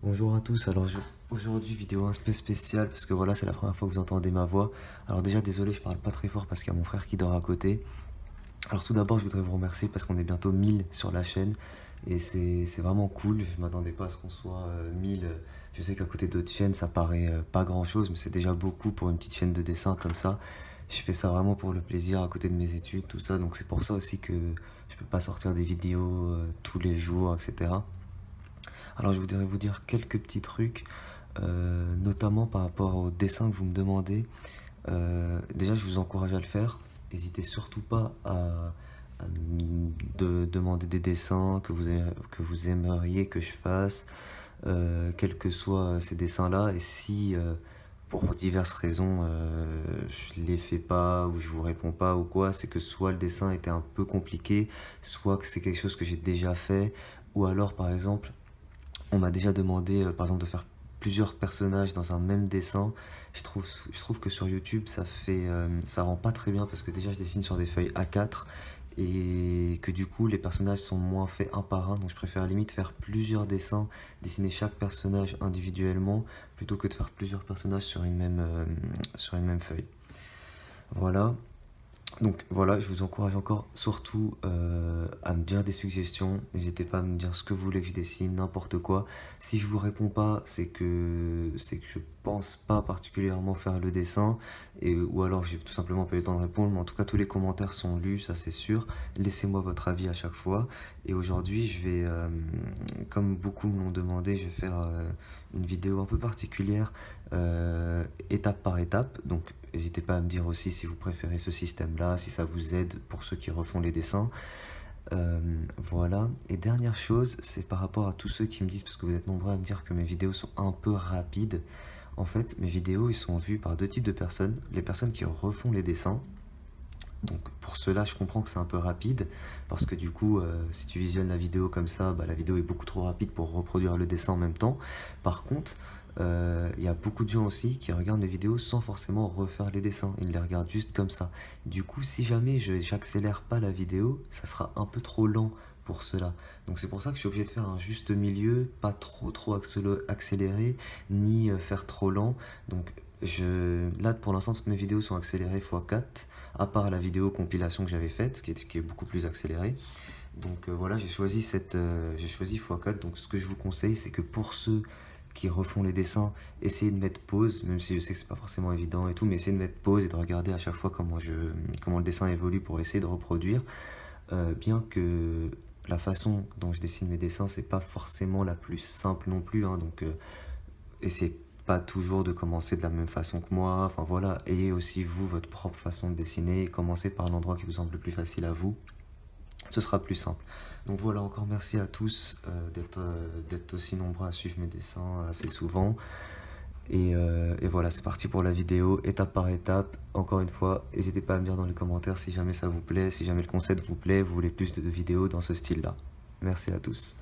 Bonjour à tous, aujourd'hui vidéo un peu spéciale parce que voilà c'est la première fois que vous entendez ma voix. Alors déjà désolé je parle pas très fort parce qu'il y a mon frère qui dort à côté. Alors tout d'abord je voudrais vous remercier parce qu'on est bientôt 1000 sur la chaîne et c'est vraiment cool, je m'attendais pas à ce qu'on soit 1000. Je sais qu'à côté d'autres chaînes ça paraît pas grand chose mais c'est déjà beaucoup pour une petite chaîne de dessin comme ça. Je fais ça vraiment pour le plaisir à côté de mes études, tout ça, donc c'est pour ça aussi que je peux pas sortir des vidéos tous les jours, etc. Alors je voudrais vous dire quelques petits trucs, notamment par rapport au dessin que vous me demandez. Déjà je vous encourage à le faire. N'hésitez surtout pas à me demander des dessins que vous aimeriez que je fasse, quels que soient ces dessins-là. Et si pour diverses raisons je les fais pas ou je vous réponds pas ou quoi, c'est que soit le dessin était un peu compliqué, soit que c'est quelque chose que j'ai déjà fait, ou alors par exemple on m'a déjà demandé, par exemple, de faire plusieurs personnages dans un même dessin. Je trouve que sur YouTube, ça rend pas très bien parce que déjà, je dessine sur des feuilles A4 et que du coup, les personnages sont moins faits un par un. Donc, je préfère à la limite faire plusieurs dessins, dessiner chaque personnage individuellement plutôt que de faire plusieurs personnages sur une même feuille. Voilà. Donc voilà, je vous encourage encore surtout à me dire des suggestions. N'hésitez pas à me dire ce que vous voulez que je dessine, n'importe quoi. Si je vous réponds pas, c'est que je pense pas particulièrement faire le dessin, ou alors j'ai tout simplement pas eu le temps de répondre. Mais en tout cas, tous les commentaires sont lus, ça c'est sûr. Laissez-moi votre avis à chaque fois. Et aujourd'hui, comme beaucoup me l'ont demandé, je vais faire une vidéo un peu particulière, étape par étape. Donc n'hésitez pas à me dire aussi si vous préférez ce système-là, si ça vous aide pour ceux qui refont les dessins. Voilà. Et dernière chose, c'est par rapport à tous ceux qui me disent, parce que vous êtes nombreux à me dire que mes vidéos sont un peu rapides. En fait, mes vidéos, ils sont vues par deux types de personnes. Les personnes qui refont les dessins. Donc pour cela, je comprends que c'est un peu rapide, parce que du coup, si tu visionnes la vidéo comme ça, bah, la vidéo est beaucoup trop rapide pour reproduire le dessin en même temps. Par contre, il y a beaucoup de gens aussi qui regardent mes vidéos sans forcément refaire les dessins, ils les regardent juste comme ça. Du coup, si jamais j'accélère pas la vidéo, ça sera un peu trop lent pour cela. Donc c'est pour ça que je suis obligé de faire un juste milieu, pas trop accéléré, ni faire trop lent. Donc là pour l'instant toutes mes vidéos sont accélérées x4, à part la vidéo compilation que j'avais faite, qui est beaucoup plus accélérée. Donc voilà, j'ai choisi x4. Donc ce que je vous conseille, c'est que pour ceux qui refont les dessins, essayez de mettre pause, même si je sais que c'est pas forcément évident et tout, mais essayez de mettre pause et de regarder à chaque fois comment le dessin évolue pour essayer de reproduire. Bien que la façon dont je dessine mes dessins, c'est pas forcément la plus simple non plus, hein, donc essayez pas toujours de commencer de la même façon que moi. Enfin voilà, ayez aussi vous votre propre façon de dessiner, commencez par l'endroit qui vous semble le plus facile à vous, ce sera plus simple. Donc voilà, encore merci à tous d'être aussi nombreux à suivre mes dessins assez souvent. Et voilà, c'est parti pour la vidéo, étape par étape. Encore une fois, n'hésitez pas à me dire dans les commentaires si jamais ça vous plaît, si jamais le concept vous plaît, vous voulez plus de vidéos dans ce style-là. Merci à tous.